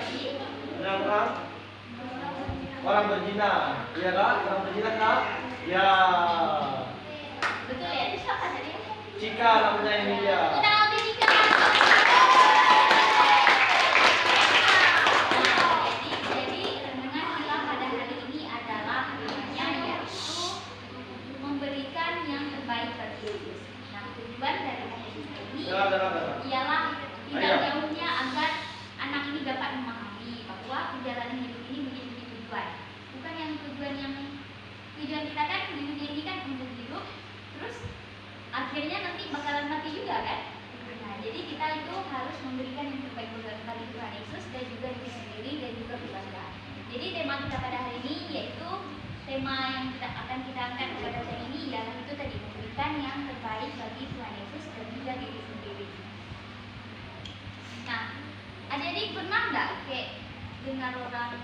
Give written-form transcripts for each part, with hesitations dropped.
Ada orang? Orang berzina, iya kak? Orang berzina kak? Ya. Betul ya, itu siapa tadi? Cika namanya ini dia. Kita ambil Cika. Jadi renungan kita pada hari ini adalah temanya yaitu memberikan yang terbaik bagi Yesus. Nah, tujuan dari hari ini ialah tidak jauhnya agar anak ini dapat memahami bahwa perjalanan hidup ini memiliki tujuan. Bukan yang tujuan kita kan di dunia ini kan untuk hidup, terus akhirnya nanti bakalan mati juga kan? Nah, jadi kita itu harus memberikan yang terbaik bagi Tuhan Yesus dan juga diri sendiri dan juga keluarga. Jadi tema kita pada hari ini yaitu tema yang akan kita angkat pada hari ini ialah itu tadi memberikan yang terbaik bagi Tuhan Yesus dan juga diri sendiri. Nah, adik-adik pernah nggak kayak dengar orang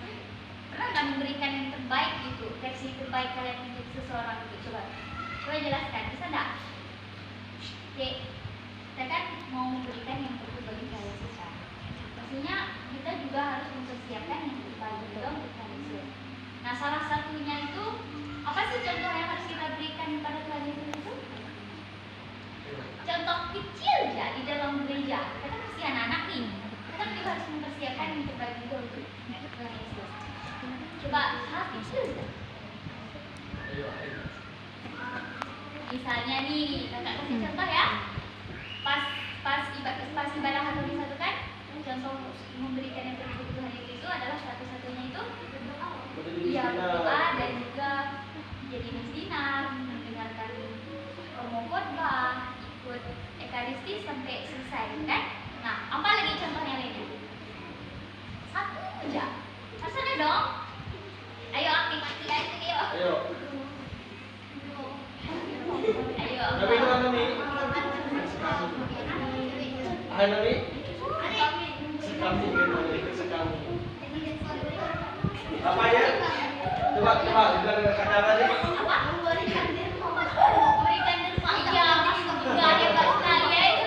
pernah nggak memberikan yang terbaik gitu, versi terbaik kalian untuk seseorang gitu? Coba jelaskan, bisa nggak? Oke, kita kan mau memberikan yang terbaik bagi Yesus kan. Pastinya kita juga harus mempersiapkan yang terbaik juga untuk Yesus. Nah, salah satunya itu apa sih contoh yang harus kita berikan kepada Tuhan Yesus itu? Contoh kecil ya di dalam gereja. Kita kan masih anak-anak nih. Kita kan juga harus mempersiapkan yang terbaik juga untuk Tuhan Yesus. Coba hal kecil ya. Misalnya nih, kakak kasih contoh ya. Pas ibadah hari satu kan, contoh memberikan yang terbaik untuk Tuhan Yesus itu adalah satu-satunya itu berdoa dan juga jadi misinar, mendengarkan khotbah, ikut ekaristi sampai selesai kan? Nah, apa lagi contohnya lainnya? Satu aja, harus ada dong. Ayo aktif ayo. Ayo. Tapi itu mana nih? Hai Nani? Sekami gitu, sekami. Apa ya? Coba bilang dengan kata tadi. Apa? Memberikan derma. Iya, masuk juga hebat sekali ya itu.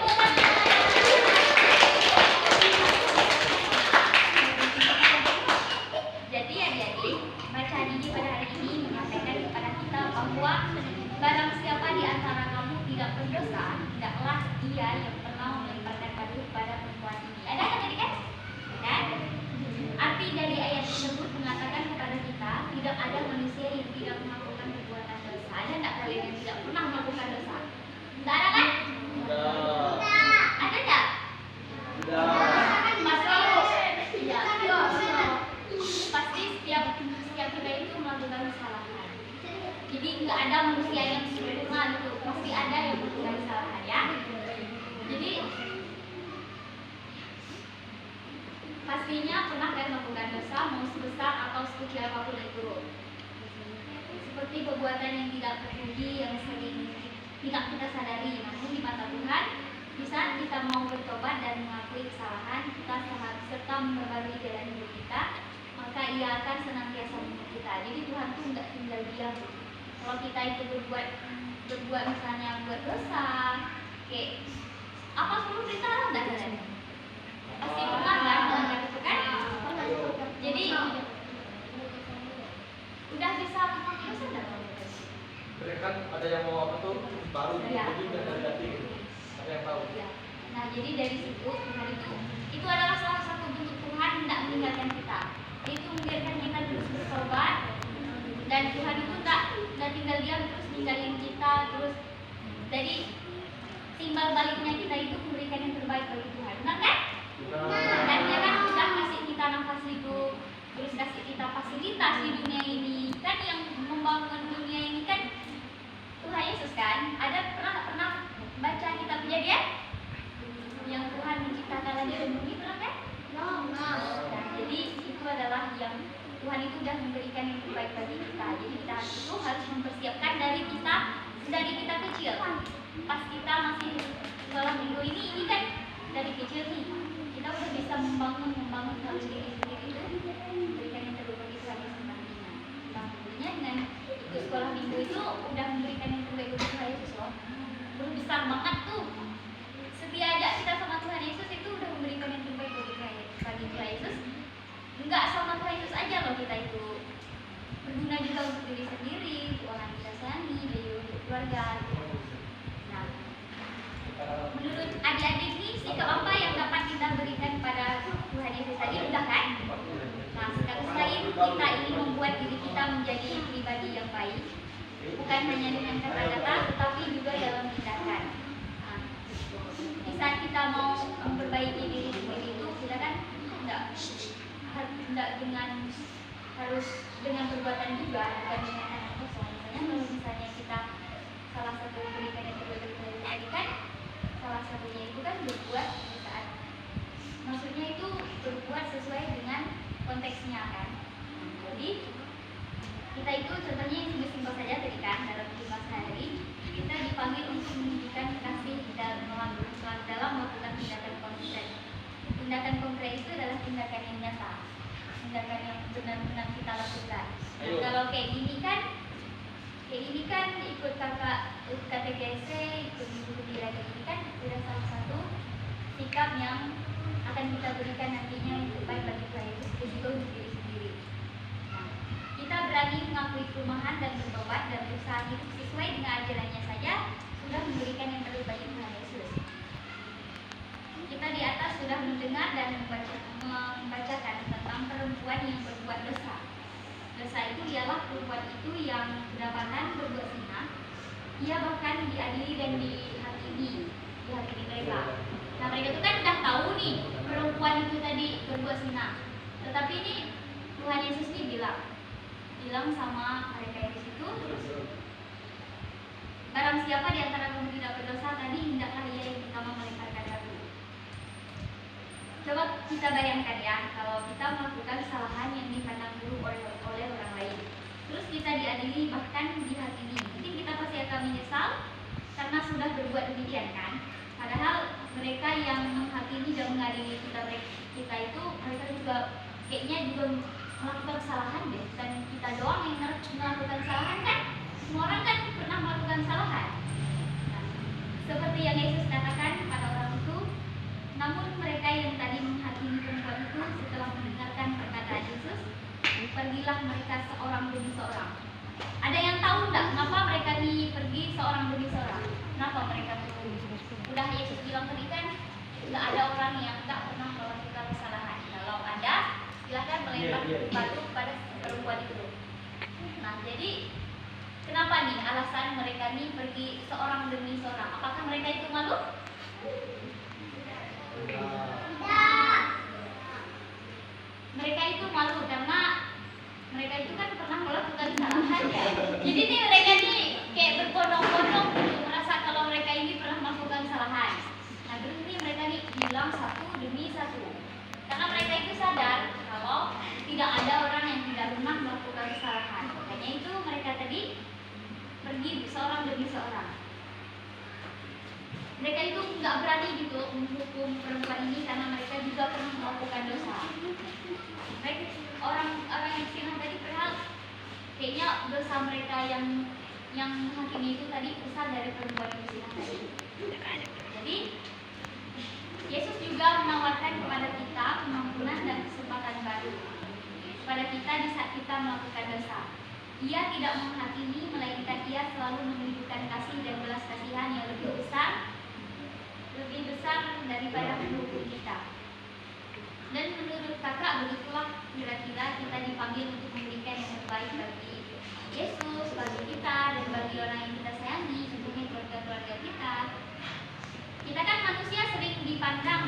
Jadi adik-adik, bacaan ini pada hari ini menyampaikan kepada kita bahwa barang siapa di antara kamu tidak berdosa, tidaklah dia yang pernah melemparkan batu kepada perempuan ini. Ada kan tadi kan? Kan? Arti dari ayat tersebut mengatakan kepada kita tidak ada manusia yang tidak melakukan perbuatan dosa. Ada nggak kalian yang tidak pernah melakukan dosa? Tidak ada kan? Ada nggak? Pasti setiap kita itu melakukan kesalahan. Jadi nggak ada manusia yang sempurna gitu. Pasti ada yang melakukan kesalahan ya. Jadi pastinya pernah kan melakukan dosa mau sebesar atau sekecil apapun itu. Seperti perbuatan yang tidak terpuji yang sering tidak kita sadari. Namun di mata Tuhan, di saat kita mau bertobat dan mengakui kesalahan, kita serta memperbarui jalan hidup kita, maka Ia akan senantiasa menolong kita. Jadi Tuhan tuh nggak tinggal diam. Kalau kita itu berbuat misalnya buat dosa, kayak apa perlu ditaruh nggak kalian? Pasti pernah kan melanggar itu kan? Jadi udah bisa melakukan dosa nggak? Mereka ada yang mau apa tuh baru Ya. jadi dari hati gitu. Ada yang tahu. Ya. Nah, jadi dari situ Tuhan itu adalah salah satu bentuk Tuhan tidak meninggalkan kita. Itu membiarkan kita terus bertobat dan Tuhan itu tidak tinggal diam terus ninggalin kita terus. Jadi timbal baliknya kita itu memberikan yang terbaik bagi Tuhan, benar kan? Dan Dia kan sudah kasih kita nafas hidup, terus kasih kita fasilitas di dunia ini. Kan yang membangun dunia ini kan Tuhan Yesus kan? Ada pernah baca kitab Kejadian? Yang Tuhan menciptakan langit dan bumi, pernah kan? Nah, jadi itu adalah yang Tuhan itu sudah memberikan yang terbaik bagi kita. Jadi kita itu harus mempersiapkan dari kita kecil. Pas kita masih sekolah minggu ini kan dari kecil nih kita udah bisa membangun kalau diri sendiri itu memberikan yang terbaik bagi Tuhan Yesus nantinya. Tentunya dengan ikut sekolah minggu itu udah memberikan yang terbaik bagi Tuhan Yesus loh. Belum besar banget tuh. Setia aja kita sama Tuhan Yesus itu udah memberikan yang terbaik bagi Tuhan Yesus. Enggak sama Tuhan Yesus aja loh kita itu berguna juga untuk diri sendiri, untuk orang kita sayangi, dan juga untuk keluarga. Nah, menurut adik-adik ini sikap apa yang dapat kita berikan pada Tuhan Yesus tadi udah kan? Nah, selain kita ingin membuat diri kita menjadi pribadi yang baik, bukan hanya dengan kata-kata, tetapi juga dalam tindakan. Nah, di saat kita mau memperbaiki diri sendiri itu, kita kan tidak dengan harus dengan perbuatan juga, bukan dengan tangan kosong. Misalnya kita salah satu berikan yang tadi kan, salah satunya itu kan berbuat di saat, maksudnya itu berbuat sesuai dengan konteksnya kan. Jadi kita itu contohnya yang simpel saja tadi kan, dalam kehidupan sehari kita dipanggil untuk menunjukkan kasih dalam melakukan tindakan konkret. Tindakan konkret itu adalah tindakan yang nyata, tindakan yang benar-benar kita lakukan. Nah, kalau kayak gini kan ikut kakak KTKC, ikut mengikuti kayak gini kan sudah salah satu sikap yang akan kita berikan nantinya untuk baik bagi Tuhan Yesus dan juga untuk diri sendiri. Nah, kita berani mengakui kelemahan dan bertobat dan berusaha hidup sesuai dengan ajarannya saja sudah memberikan yang terbaik bagi Tuhan Yesus. Kita di atas sudah mendengar dan membacakan tentang perempuan yang berbuat dosa. Dosa itu ialah perempuan itu yang kedapatan berbuat zina. Ia bahkan diadili dan dihakimi mereka. Nah, mereka itu kan udah tahu nih perempuan itu tadi berbuat zina. Tetapi ini Tuhan Yesus ini bilang sama mereka di situ, terus barang siapa di antara kamu tidak berdosa tadi, hendaklah ia yang pertama melemparkan batu. Coba kita bayangkan ya, kalau kita melakukan kesalahan yang dipandang buruk oleh orang lain, terus kita diadili bahkan dihakimi, mungkin kita pasti akan menyesal karena sudah berbuat demikian kan. Padahal mereka yang menghakimi dan mengadili kita itu, mereka juga kayaknya juga melakukan kesalahan deh, dan kita doang yang melakukan kesalahan kan. Semua orang kan pernah melakukan kesalahan. Nah, seperti yang Yesus katakan pada orang itu, namun mereka yang tadi menghakimi perempuan itu setelah mendengarkan perkataan Yesus, pergilah mereka seorang demi seorang. Ada yang tahu enggak kenapa mereka pergi seorang demi seorang? Kenapa mereka pergi? Udah Yesus bilang tadi kan, enggak ada orang yang tak pernah melakukan kesalahan. Kalau ada, silakan melempar batu pada perempuan itu. Nah, jadi kenapa nih alasan mereka nih pergi seorang demi seorang? Apakah mereka itu malu? Tidak. Mereka itu malu karena mereka itu kan pernah melakukan kesalahan ya. Jadi nih mereka nih kayak berbondong-bondong gitu, merasa kalau mereka ini pernah melakukan kesalahan. Nah, terus nih mereka nih bilang satu demi satu. Karena mereka itu sadar kalau tidak ada orang yang tidak pernah melakukan kesalahan. Makanya itu mereka tadi pergi seorang demi seorang. Mereka itu nggak berani gitu menghukum perempuan ini karena mereka juga pernah melakukan dosa. Mereka orang yang zina tadi padahal kayaknya dosa mereka yang menghakimi itu tadi besar dari perempuan yang zina tadi. Jadi Yesus juga menawarkan kepada kita pengampunan dan kesempatan baru kepada kita di saat kita melakukan dosa. Ia tidak menghakimi, melainkan ia selalu menunjukkan kasih dan belas kasihan yang lebih besar daripada pendukung kita. Dan menurut kakak, begitulah kira-kira kita dipanggil untuk memberikan yang terbaik bagi Yesus, bagi kita, dan bagi orang yang kita sayangi, tentunya keluarga-keluarga kita. Kita kan manusia sering dipandang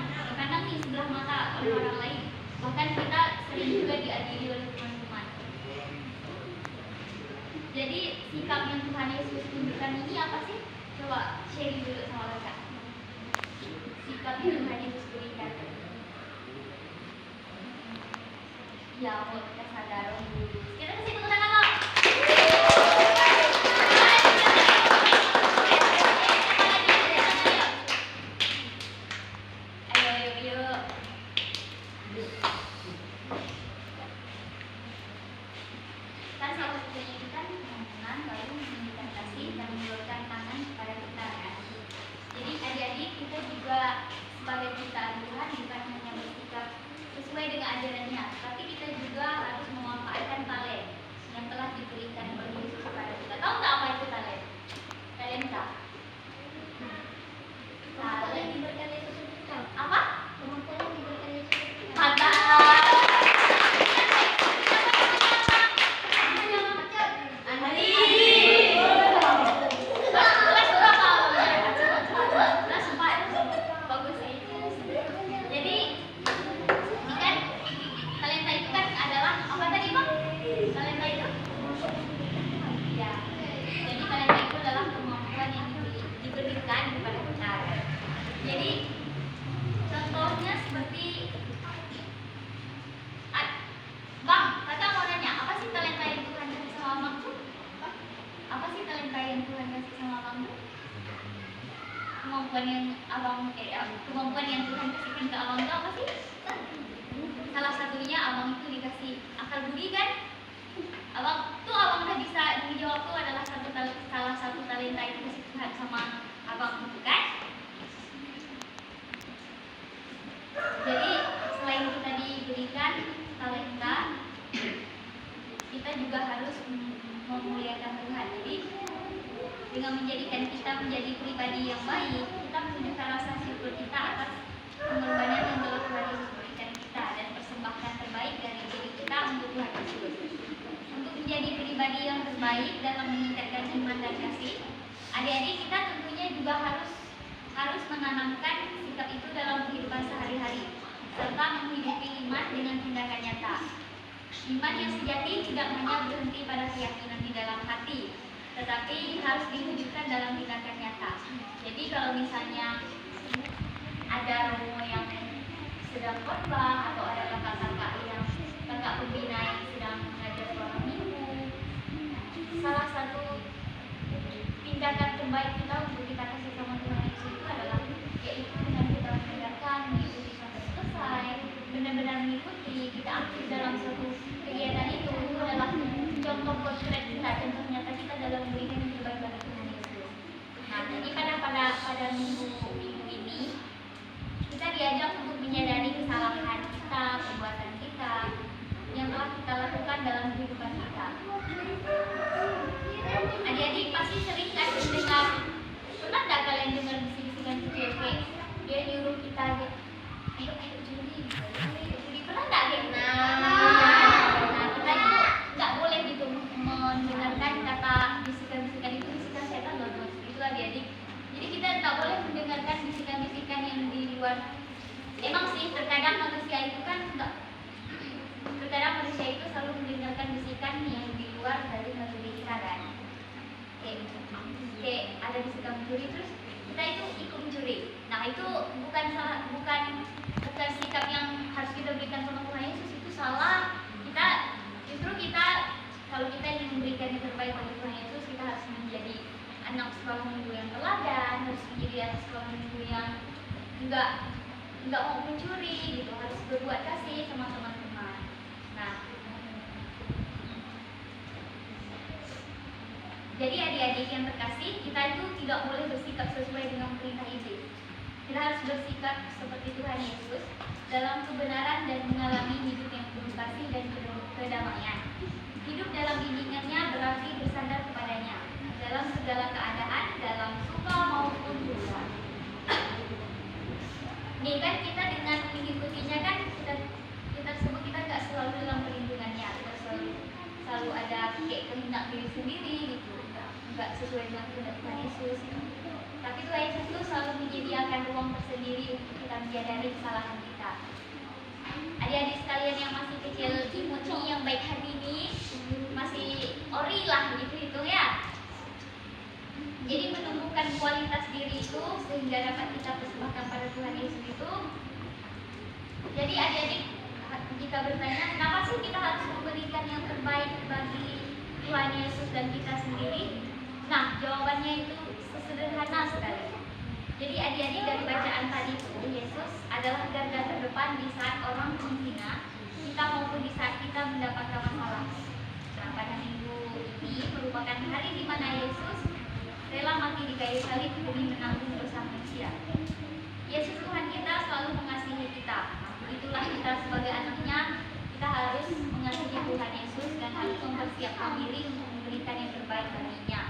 di sebelah mata oleh orang lain. Bahkan kita sering juga diadili oleh teman-teman. Jadi sikap yang Tuhan Yesus tunjukkan ini apa sih? Coba sharing dulu sama kakak. Sikap yang Tuhan Yesus berikan. Ya, buat kita sadar dulu. Kita kasih tepuk tangan loh. Ayo. Kan salah satunya itu kan pengampunan, lalu menunjukkan kasih dan mengulurkan tangan kepada kita kan. Jadi adik-adik kita juga sebagai ciptaan Tuhan bukan hanya bersikap sesuai dengan ajarannya, tapi kita kemampuan yang Tuhan kasihkan ke abang itu apa sih? Salah satunya abang itu dikasih akal budi kan? Abang udah bisa dijawab tuh adalah salah satu talenta yang dikasih Tuhan sama abang itu kan? Jadi selain kita diberikan talenta, kita juga harus memuliakan Tuhan. Jadi dengan menjadikan kita menjadi pribadi yang baik, kita menunjukkan rasa syukur kita atas pengorbanan yang telah Tuhan Yesus berikan kita dan persembahkan terbaik dari diri kita untuk Tuhan Yesus. Untuk menjadi pribadi yang terbaik dalam meningkatkan iman dan kasih, adik-adik kita tentunya juga harus menanamkan sikap itu dalam kehidupan sehari-hari serta menghidupi iman dengan tindakan nyata. Iman yang sejati tidak hanya berhenti pada keyakinan di dalam hati, tetapi harus diwujudkan dalam tindakan nyata. Jadi kalau misalnya ada romo yang sedang khotbah atau ada kakak pembina yang sedang mengajar seorang minggu, salah satu tindakan terbaik kita untuk kita kasih sama Tuhan Yesus itu adalah yaitu dengan kita mendengarkan, mengikuti sampai selesai, benar-benar mengikuti, kita aktif dalam suatu kegiatan itu adalah contoh konkret kita, contoh nyata kita dalam memberikan yang terbaik bagi Tuhan Yesus. Nah, jadi pada minggu ini kita diajak untuk menyadari kesalahan kita, perbuatan kita yang telah kita lakukan dalam kehidupan kita. Adik-adik pasti sering kan mendengar, pernah nggak kalian dengar bisikan kecil kayak dia nyuruh kita ayo juri, pernah nggak kayak kita nggak boleh gitu mendengarkan kata bisikan-bisikan itu, bisikan setan loh itu adik-adik. Jadi kita nggak boleh mendengarkan bisikan-bisikan yang di luar. Emang sih terkadang manusia itu selalu mendengarkan bisikan yang di luar dari naluri kita kan. Kayak ada bisikan mencuri terus kita itu ikut mencuri. Nah itu bukan sikap yang harus kita berikan sama Tuhan Yesus, itu salah. Kita kalau kita ingin memberikan yang terbaik bagi Tuhan Yesus, kita harus menjadi anak sekolah minggu yang teladan, harus menjadi anak sekolah minggu yang enggak mau mencuri gitu, harus berbuat kasih sama teman-teman. Nah, jadi adik-adik yang terkasih, kita itu tidak boleh bersikap sesuai dengan perintah iblis. Kita harus bersikap seperti Tuhan Yesus dalam kebenaran dan mengalami hidup yang penuh kasih dan kedamaian. Hidup dalam bimbingannya berarti bersandar kepadanya dalam segala keadaan, dalam suka maupun duka. Nih kan kita dengan mengikutinya kan kita sebut kita nggak selalu dalam perlindungannya, kita selalu ada kayak kehendak diri sendiri gitu, nggak sesuai dengan kehendak Tuhan Yesus. Tapi Tuhan Yesus itu selalu menyediakan ruang tersendiri untuk kita menyadari kesalahan kita. Adik-adik sekalian yang masih kecil imut nih, yang baik hati ini masih ori lah gitu hitung ya. Jadi menumbuhkan kualitas diri itu sehingga dapat kita persembahkan pada Tuhan Yesus itu. Jadi adik-adik jika bertanya kenapa sih kita harus memberikan yang terbaik bagi Tuhan Yesus dan kita sendiri? Nah jawabannya itu sesederhana sekali. Jadi adik-adik dari bacaan tadi itu Yesus adalah garda terdepan di saat orang menghina kita maupun di saat kita mendapatkan masalah. Nah pada minggu ini merupakan hari di mana Yesus rela mati di kayu salib demi menanggung dosa manusia. Yesus Tuhan kita selalu mengasihi kita. Itulah kita sebagai anaknya, kita harus mengasihi Tuhan Yesus dan harus mempersiapkan diri untuk memberikan yang terbaik baginya.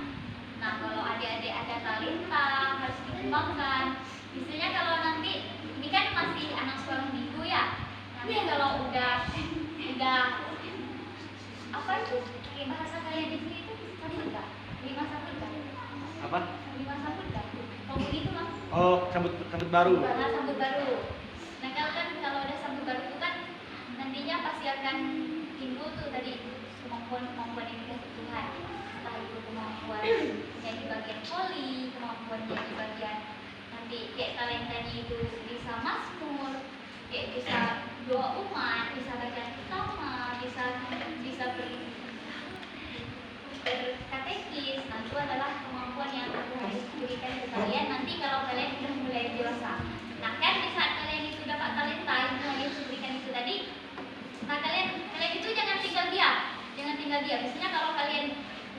Nah kalau adik-adik ada talenta harus dikembangkan. Misalnya kalau nanti ini kan masih anak sekolah minggu ya. Nanti kalau udah apa itu bahasa kalian di sini itu sambut nggak? 5 sambut nggak? Apa? 5 sambut nggak? Kamu itu mas? Oh, sambut baru. Nah, sambut baru. Nah kalau ada sambut baru itu kan nantinya pasti akan timbul tuh tadi kemampuan yang dikasih Tuhan. Entah itu kemampuan jadi bagian voli, kemampuan jadi bagian nanti kayak talentanya itu bisa mazmur, kayak bisa doa umat, bisa baca utama, bisa berkatekis. Nah itu adalah kemampuan yang Tuhan berikan ke kalian nanti kalau kalian sudah mulai dewasa. Nah kan di saat kalian itu dapat talenta yang Tuhan Yesus berikan itu tadi, nah kalian itu jangan tinggal diam, jangan tinggal diam. Biasanya kalau kalian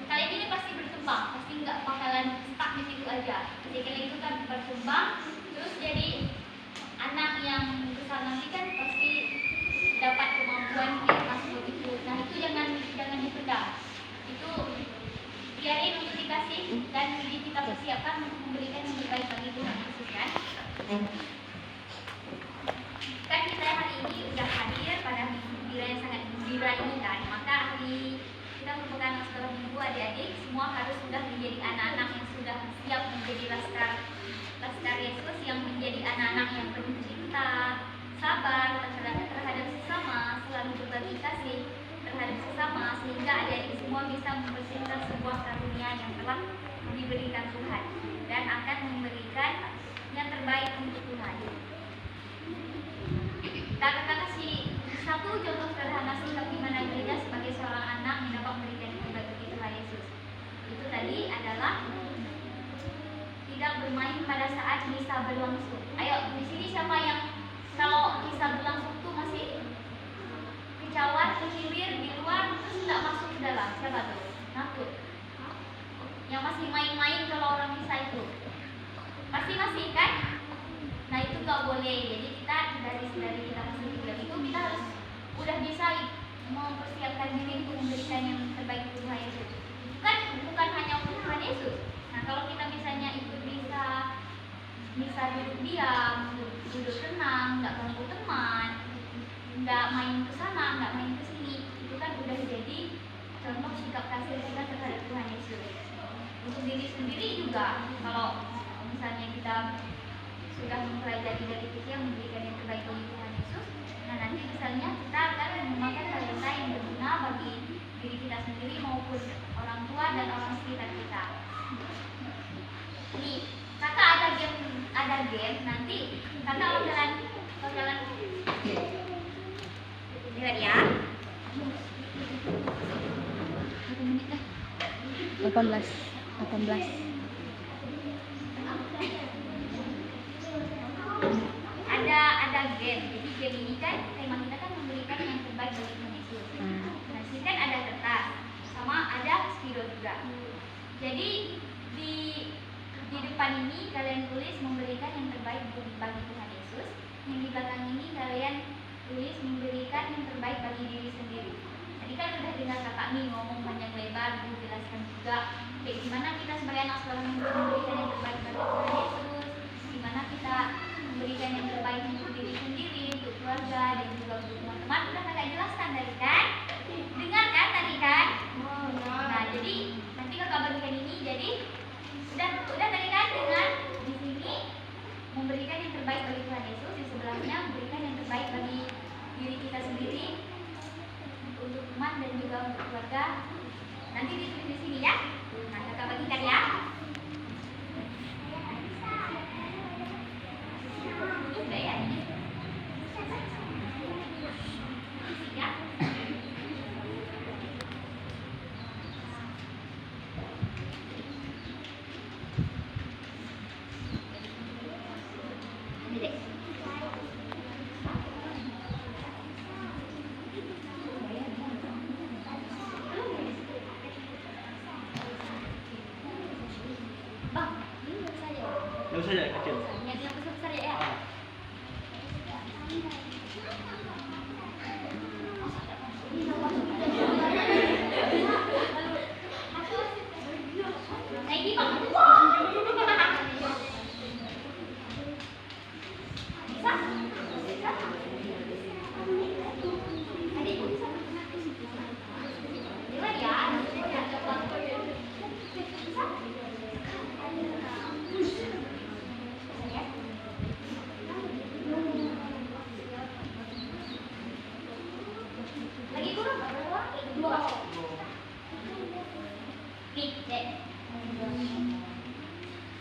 ini pasti berkembang, pasti nggak bakalan stuck di situ aja. Jadi kalian itu kan berkembang, terus jadi anak yang besar nanti kan pasti dapat kemampuan yang masuk itu. Nah itu jangan dipendam. Itu biarin untuk dikasih dan diri kita persiapkan untuk memberikan yang terbaik bagi Tuhan Yesus kan. Kan kita hari ini sudah hadir pada gembira yang sangat gembira ini kan. Maka hari kita merupakan anak sekolah minggu, adik-adik semua harus sudah menjadi anak-anak yang sudah siap menjadi laskar Yesus, yang menjadi anak-anak yang penuh cinta, sabar terhadap sesama, selalu berbagi kasih terhadap sesama, sehingga adik-adik semua bisa membersihkan sebuah karunia yang telah diberikan Tuhan dan akan memberikan yang terbaik untuk Tuhan. Kita akan kasih satu contoh sederhana sikap di mana gereja sebagai seorang anak yang dapat memberikan yang terbaik bagi Tuhan Yesus. Itu tadi adalah tidak bermain pada saat misa berlangsung. Ayo, di sini siapa yang kalau misa berlangsung tuh masih kecawar, kehilir di luar, terus tidak masuk ke dalam? Siapa tuh? Nakut. Yang masih main-main kalau orang misa itu pasti masih kan? Nah itu nggak boleh. Jadi kita dari kita masih hidup itu kita harus udah bisa mempersiapkan diri untuk memberikan yang terbaik untuk Tuhan Yesus. Bukan hanya untuk Tuhan Yesus. Nah kalau kita misalnya ikut bisa duduk diam, duduk tenang, nggak ganggu teman, nggak main ke sana, nggak main ke sini, itu kan udah jadi contoh sikap kasih kita terhadap Tuhan Yesus. Untuk diri sendiri juga, kalau misalnya kita sudah mempelajari dari kecil memberikan yang terbaik bagi Tuhan Yesus, nah nanti misalnya kita akan mengembangkan talenta yang berguna bagi diri kita sendiri maupun orang tua dan orang sekitar kita. Nih, kakak ada game nanti kakak bakalan lihat ya. 18. Ada game. Jadi game ini kan tema kita kan memberikan yang terbaik bagi Tuhan Yesus. Nah, sini kan ada kertas sama ada spidol juga. Jadi di depan ini kalian tulis memberikan yang terbaik bagi Tuhan Yesus. Yang di belakang ini kalian tulis memberikan yang terbaik bagi diri sendiri. Tadi kan udah dengar kakak Mi ngomong panjang lebar, menjelaskan juga kayak gimana kita sebagai anak sekolah minggu memberikan yang terbaik bagi Tuhan Yesus, gimana kita memberikan yang terbaik untuk diri sendiri, untuk keluarga dan juga untuk teman-teman. Udah kakak jelaskan tadi kan? Dengar kan tadi kan? Nah jadi nanti kakak bagikan ini jadi udah tadi kan dengar di sini memberikan yang terbaik bagi Tuhan Yesus, di sebelahnya memberikan yang terbaik bagi diri kita sendiri, untuk teman dan juga untuk keluarga. Nanti ditulis di sini ya. Nah kakak bagikan ya. Udah ya ini. Ya. Ini deh. Bang, ini nggak usah ya? Nggak usah ya kecil. Yang besar-besar ya? Ah. Nah ini bang. Bisa? Bisa? Adik bisa? Dengar ya. Lagi kurang berapa? 2. Nih, dek.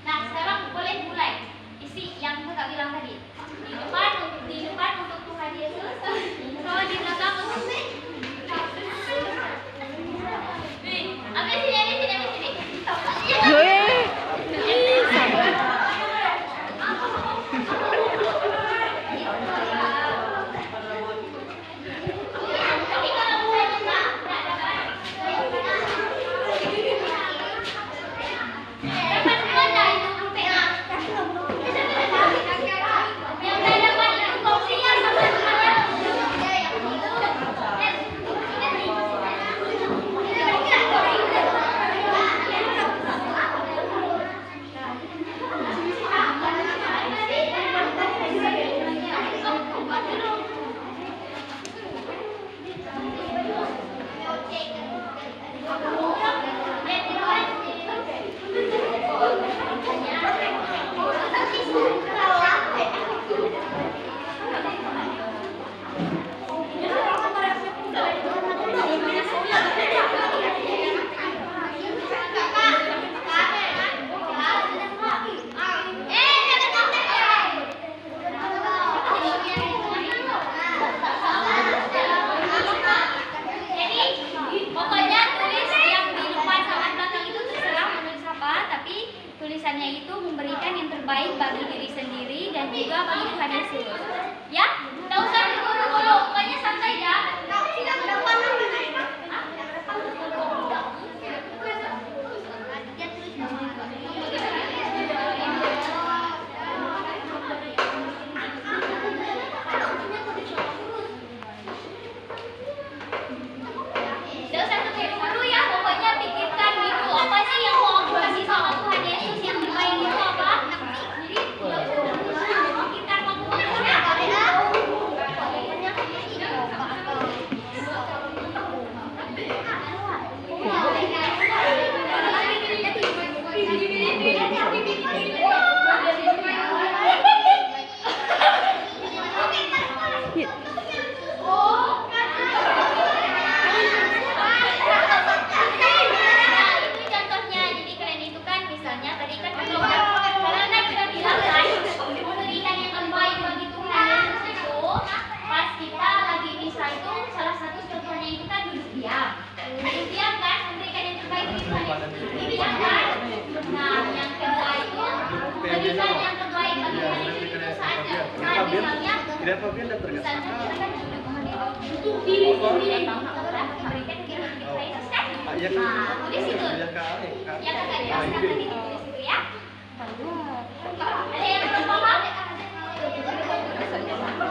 Nah, sekarang boleh mulai isi yang kakak bilang tadi. Di depan untuk Tuhan Yesus, kalau di belakang untuk nih, ambil sini. bagi Tuhan Yesus. Ya, nggak usah diburu-buru, pokoknya santai ya. Nggak usah terburu-buru ya, pokoknya pikirkan gitu. Apa sih yang mau aku kasih sama Tuhan Yesus yang terbaik itu apa? Jadi pikirkan waktu itu contohnya. Jadi kalian itu kan misalnya tadi kan karena kita bilang kan memberikan yang terbaik bagi Tuhan Yesus itu pas kita lagi misa itu salah satu contohnya itu kan duduk diam. Duduk diam kan memberikan yang terbaik bagi Tuhan Yesus. Duduk diam kan. Nah yang kedua itu memberikan yang terbaik bagi Tuhan Yesus itu saja. Nah misalnya Tidak Fabian dan misalnya tergasa. kita kan duduk diri sendiri memberikan yang terbaik bagi Tuhan Yesus kan. Iya kan? Nah tulis itu. Iya kan? Yang kakak jelaskan tadi ditulis itu ya. Ada yang belum paham? Lagi, tapi dalam Misalnya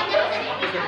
itu ya.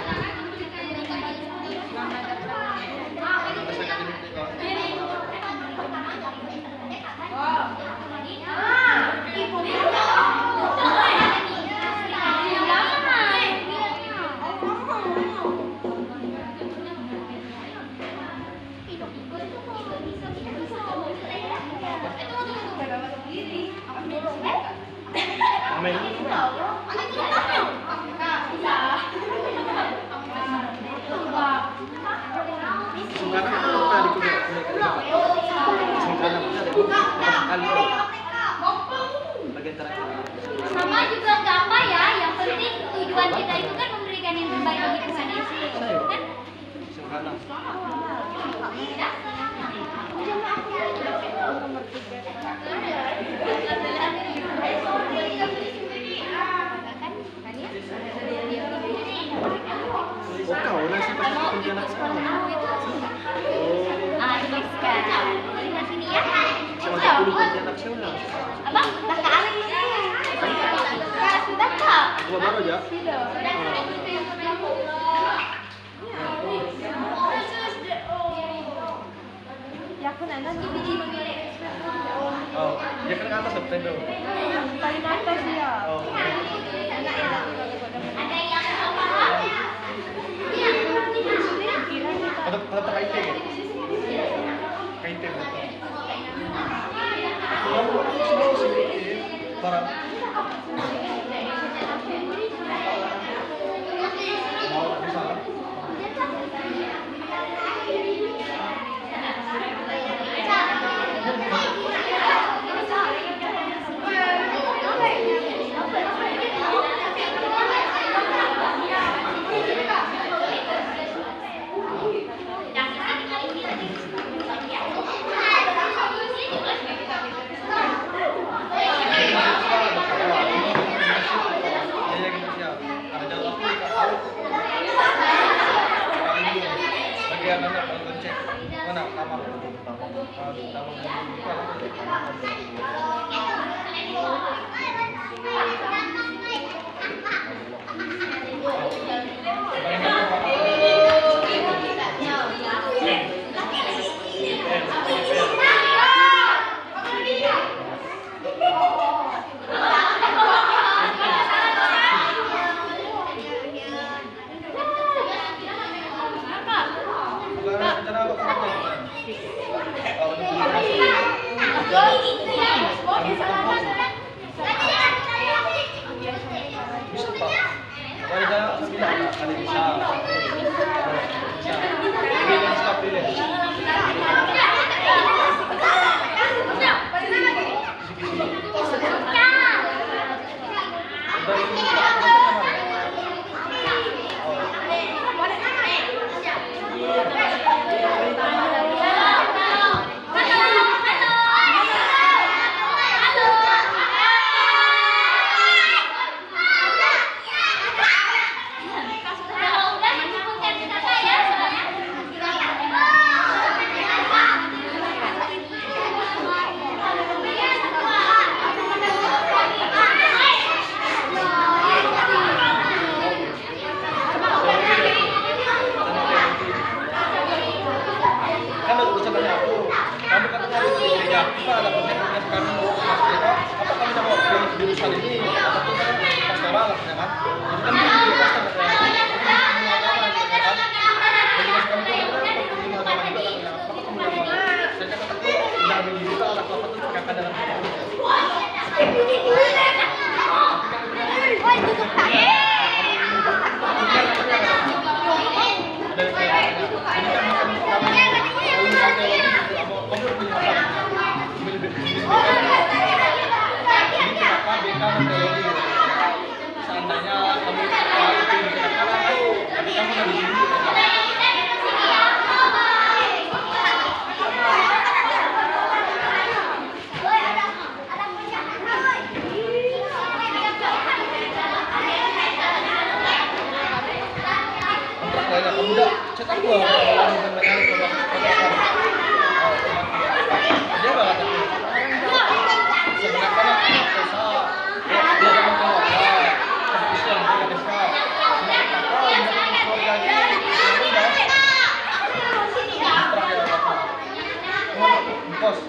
Sama juga nggak apa ya, yang penting tujuan kita itu kan memberikan yang terbaik bagi Tuhan Yesus, kan? Ah, dituliskan. Di sini ya. Abang, dah ke arah ini. Sudah kak. Baru aja. Ya aku nonton di Oh, dia kan ke atas Nintendo. paling atas ya. Oh. Ada yang mau paham? Kalau KIT ya? KIT betul. Parah. Mau bisa. Bagian mana kalau cek mana kamar ada bisa. Pilih stop pilih. Kan udah urusan dari aku. Kamu katanya di gereja kita ada punya kami mau apa kami mau di urusan ini apa tuh kan pastoral ya kan. Jadi kan di pastor seandainya kamu tapi kamu dari sini kamu udah chat aku dia nggak kata sebenarnya dia teman keluarga Islam bos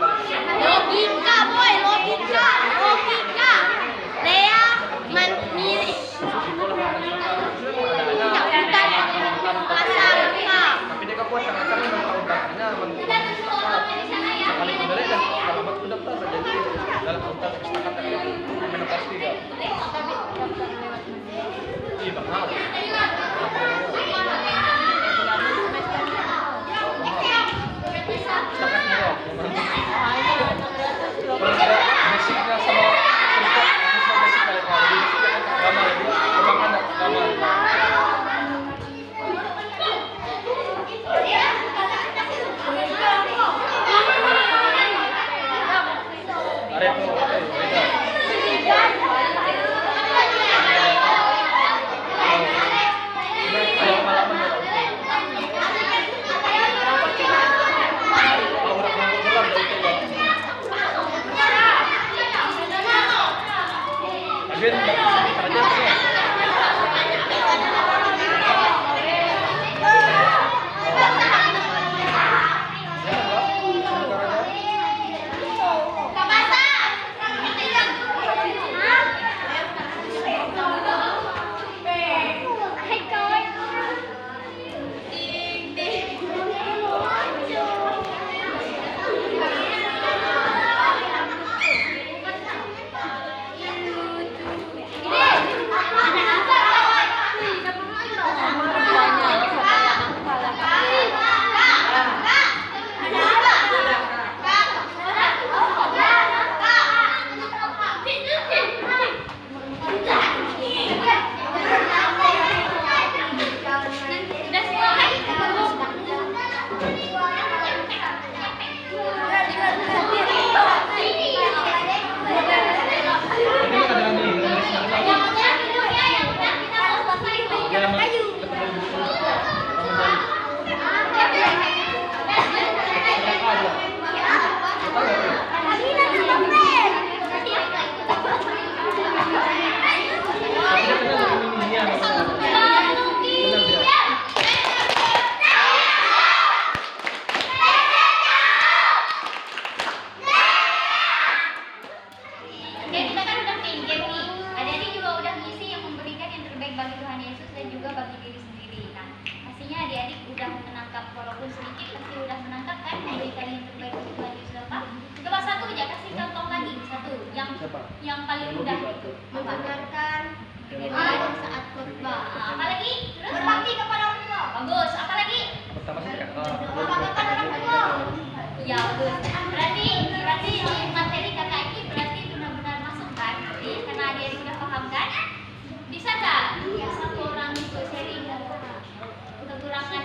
logika boy, logika Lea mirip tapi dia kuat karena kan tahu belakangnya sekali kembali dan alamat itu daftar jadi dalam kontak setakat yang pasti ya iya bakal setakat murah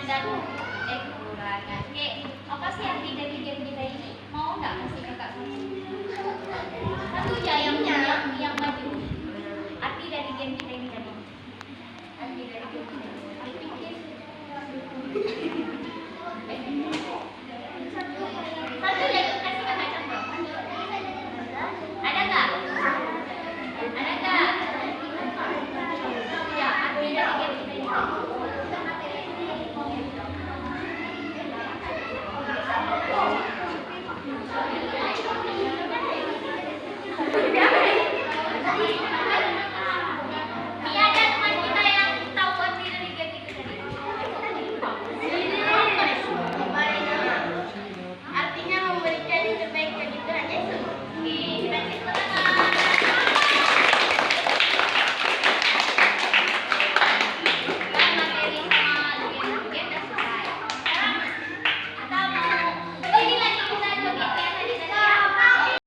dan kekurangan. Kayak apa sih arti dari game kita ini? Mau nggak kasih kakak satu? Satu aja yang